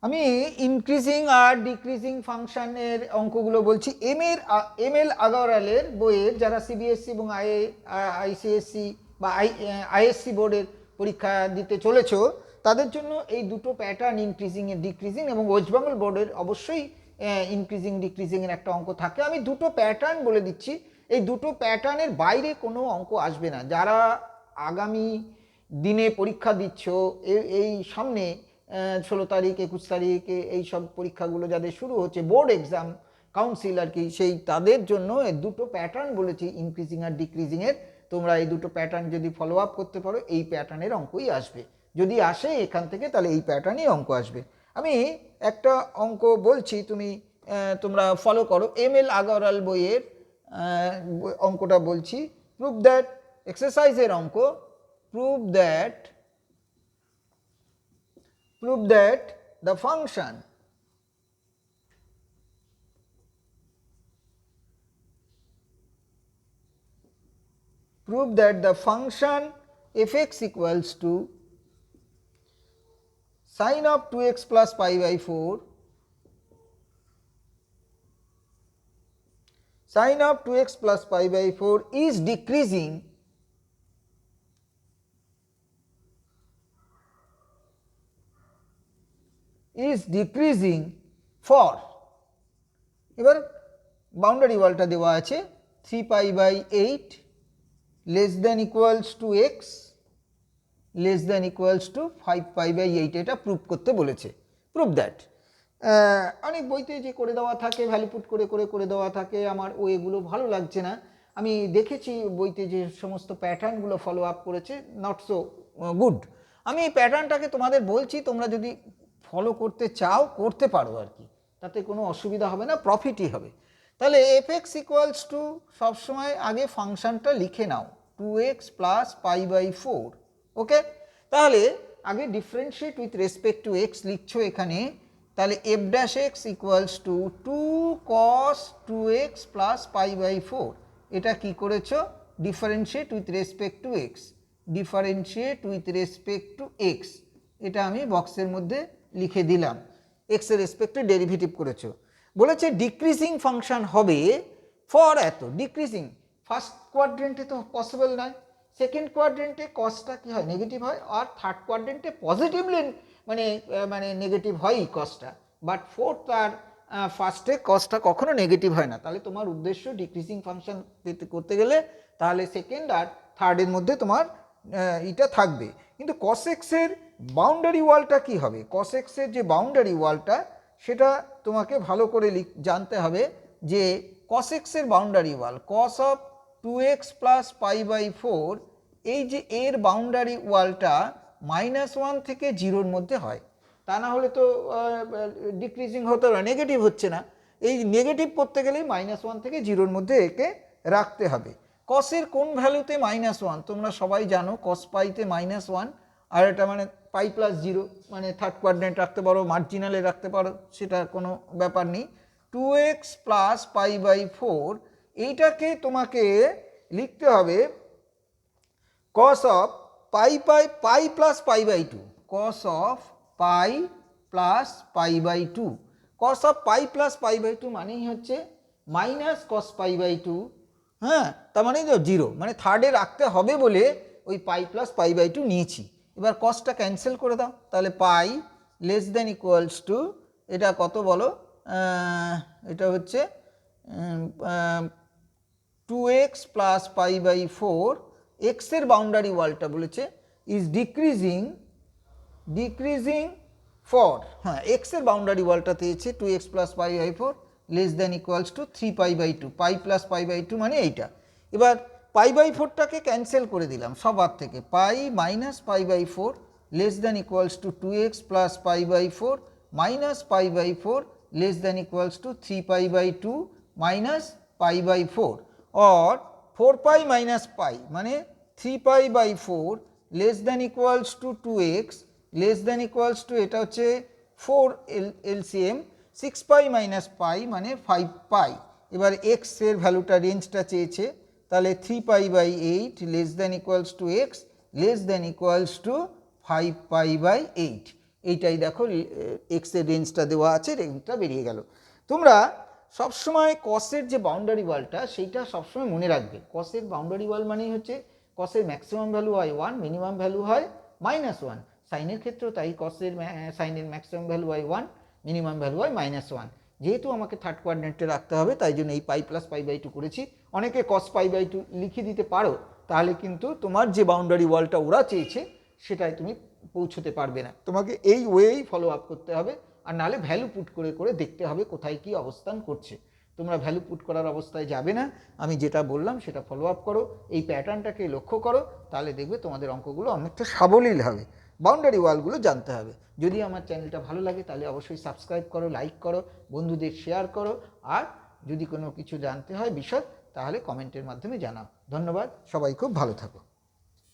আমি ইনক্রিজিং আর ডিক্রিজিং ফাংশনের অঙ্কগুলো বলছি। এমএল আগরওয়ালের বইয়ের যারা সিবিএসসি এবং আইসিএসসি বা আইএসসি বোর্ডের পরীক্ষা দিতে চলেছ তাদের জন্য এই দুটো প্যাটার্ন, ইনক্রিজিং এর ডিক্রিজিং, এবং ওয়েস্ট বেঙ্গল বোর্ডের অবশ্যই ইনক্রিজিং ডিক্রিজিং এর একটা অঙ্ক থাকে। আমি দুটো প্যাটার্ন বলে দিচ্ছি, এই দুটো প্যাটার্নের বাইরে কোনো অঙ্ক আসবে না। যারা আগামী দিনে পরীক্ষা দিচ্ছ, এই সামনে 16 তারিখ 21 তারিখে এই সব পরীক্ষাগুলো যাদের শুরু হচ্ছে, বোর্ড এক্সাম কাউন্সিল আর কি, সেই তাদের জন্য এই দুটো প্যাটার্ন বলেছি ইনক্রিজিং আর ডিক্রিজিং এর। তোমরা এই দুটো প্যাটার্ন যদি ফলো আপ করতে পারো এই প্যাটার্নের অঙ্কই আসবে। যদি আসে এখান থেকে তাহলে এই প্যাটার্নই অঙ্ক আসবে। আমি একটা অঙ্ক বলছি, তোমরা ফলো করো। এমএল আগরওয়াল বইয়ের অঙ্কটা বলছি। প্রুভ দ্যাট, এক্সারসাইজের অঙ্ক। Prove that the function fx equals to sin of 2x plus pi by 4 sin of 2x plus pi by 4 is decreasing for, এবার বাউন্ডারি ওয়ালটা দেওয়া আছে 3 pi by 8 less than equals to x less than equals to 5 pi by 8, এটা prove করতে বলেছে। Prove that অনেক বইতে যে করে দেওয়া থাকে, ভ্যালু পুট করে দেওয়া থাকে, আমার এগুলো ভালো লাগছে না। আমি দেখেছি বইতে যে সমস্ত প্যাটার্নগুলো ফলো আপ করেছে, নট সো গুড। আমি এই প্যাটার্নটাকে তোমাদের বলছি, তোমরা যদি ফলো করতে চাও করতে পারো আর কি, তাতে কোনো অসুবিধা হবে না, প্রফিটই হবে। তাহলে এফ ইকুয়ালস টু সবসময় আগে ফাংশনটা লিখে নাও 2x plus pi by 4। Okay, তাহলে আগে differentiate with respect to x লিখছো এখানে। তাহলে f dash x equals to 2 cos 2x plus pi by 4। এটা কি করেছো? Differentiate with respect to x, differentiate with respect to x, এটা আমি বক্সের মধ্যে লিখে দিলাম। এক্স এর রেসপেক্টে ডেরিভেটিভ করেছো। বলেছে ডিক্রিজিং ফাংশন হবে ফর এত। ডিক্রিজিং ফার্স্ট কোয়াড্রেন্টে তো পসিবল নয়, সেকেন্ড কোয়াড্রেন্টে কসটা কি হয়? নেগেটিভ হয়, আর থার্ড কোয়াড্রেন্টে পজিটিভলি মানে নেগেটিভ হয়ই কসটা, বাট ফোর্থ আর ফার্স্টে কসটা কখনো নেগেটিভ হয় না। তাহলে তোমার উদ্দেশ্য ডিক্রিজিং ফাংশন করতে গেলে তাহলে সেকেন্ড আর থার্ডের মধ্যে তোমার এটা থাকবে। কিন্তু কস এক্সের বাউন্ডারি ওয়ালটা কি হবে? কস এক্সের যে বাউন্ডারি ওয়ালটা সেটা তোমাকে ভালো করে জানতে হবে যে কস এক্সের boundary wall cos of 2x plus pi by 4, এই যে এর বাউন্ডারি ওয়ালটা -1 থেকে 0-র মধ্যে হয়। তা না হলে তো ডিক্রিজিং হতে না, নেগেটিভ হচ্ছে না। এই নেগেটিভ করতে গেলে -1 থেকে 0-র মধ্যে একে রাখতে হবে। কসের কোন ভ্যালুতে -1? তোমরা সবাই জানো কস পাইতে -1, আর এটা মানে পাই প্লাস 0, মানে থার্ড কোয়াড্রেন্ট রাখতে পারো, মার্জিনালে রাখতে পারো, সেটা কোনো ব্যাপার নেই। 2x প্লাস পাই বাই 4, এইটাকে তোমাকে লিখতে হবে cos of pi plus pi by 2, cos of pi plus pi by 2। cos of pi plus pi by 2 মানেই হচ্ছে মাইনাস cos পাই বাই 2। হ্যাঁ, তার মানে 0, মানে থার্ডে রাখতে হবে বলে ওই পাই প্লাস পাই বাই 2 নিয়েছি। এবার কসটা ক্যান্সেল করে দাও, তাহলে পাই লেস দেন ইকুয়ালস টু, এটা কত বলো? এটা হচ্ছে 2x প্লাস পাই বাই 4। এক্সের বাউন্ডারি ওয়ালটা বলেছে ইজ ডিক্রিজিং ফর, হ্যাঁ এক্সের বাউন্ডারি ওয়ালটা দিয়েছে 2x plus pi by 4 less than equals to 3 pi by 2, pi plus pi by 2 মানে এইটা। এবার পাই বাই 4টাকে ক্যান্সেল করে দিলাম সবার থেকে, pi minus pi by 4 less than equals to 2x plus pi by 4 minus pi by 4 less than equals to 3 pi by 2 minus pi by 4, or 4 pi minus pi মানে 3 pi by 4 less than equals to 2x less than equals to, এটা হচ্ছে 4 LCM, 6 পাই minus pi মানে 5 পাই। এবার x এর ভ্যালুটা রেঞ্জটা চেয়েছে, তাহলে 3 pi by 8 less than equals to x less than equals to 5 pi by 8। এইটাই দেখো এক্সের রেঞ্জটা দেওয়া আছে, রেঞ্জটা বেরিয়ে গেল। তোমরা সবসময় কসের যে বাউন্ডারি ওয়ালটা সেইটা সবসময় মনে রাখবে। কসের বাউন্ডারি ওয়াল মানেই হচ্ছে কসের ম্যাক্সিমাম ভ্যালু হয় 1, মিনিমাম ভ্যালু হয় -1। সাইনের ক্ষেত্রেও তাই, কসের সাইনের ম্যাক্সিমাম ভ্যালু হয় 1, মিনিমাম ভ্যালু হয় -1। যেহেতু আমাকে থার্ড কোয়াড্রেন্টে রাখতে হবে তাই জন্য এই পাই প্লাস π/2 করেছি। অনেকে cos π/2 লিখে দিতে পারো, তাহলে কিন্তু তোমার যে বাউন্ডারি ওয়ালটা ওরা চেয়েছে সেটাই তুমি পৌঁছতে পারবে না। তোমাকে এই ওয়েই ফলো আপ করতে হবে, আর নাহলে ভ্যালু পুট করে করে দেখতে হবে কোথায় কি অবস্থান করছে। তোমরা ভ্যালু পুট করার অবস্থায় যাবে না, আমি যেটা বললাম সেটা ফলো আপ করো, এই প্যাটার্নটাকে লক্ষ্য করো, তাহলে দেখবে তোমাদের অঙ্কগুলো অনেকটা সাবলীল হবে। বাউন্ডারি ওয়ালগুলো জানতে হবে। যদি আমার চ্যানেলটা ভালো লাগে তাহলে অবশ্যই সাবস্ক্রাইব করো, লাইক করো, বন্ধুদের শেয়ার করো, আর যদি কোনো কিছু জানতে হয় বিষয় তাহলে কমেন্টের মাধ্যমে জানাও। ধন্যবাদ, সবাই খুব ভালো থাকো।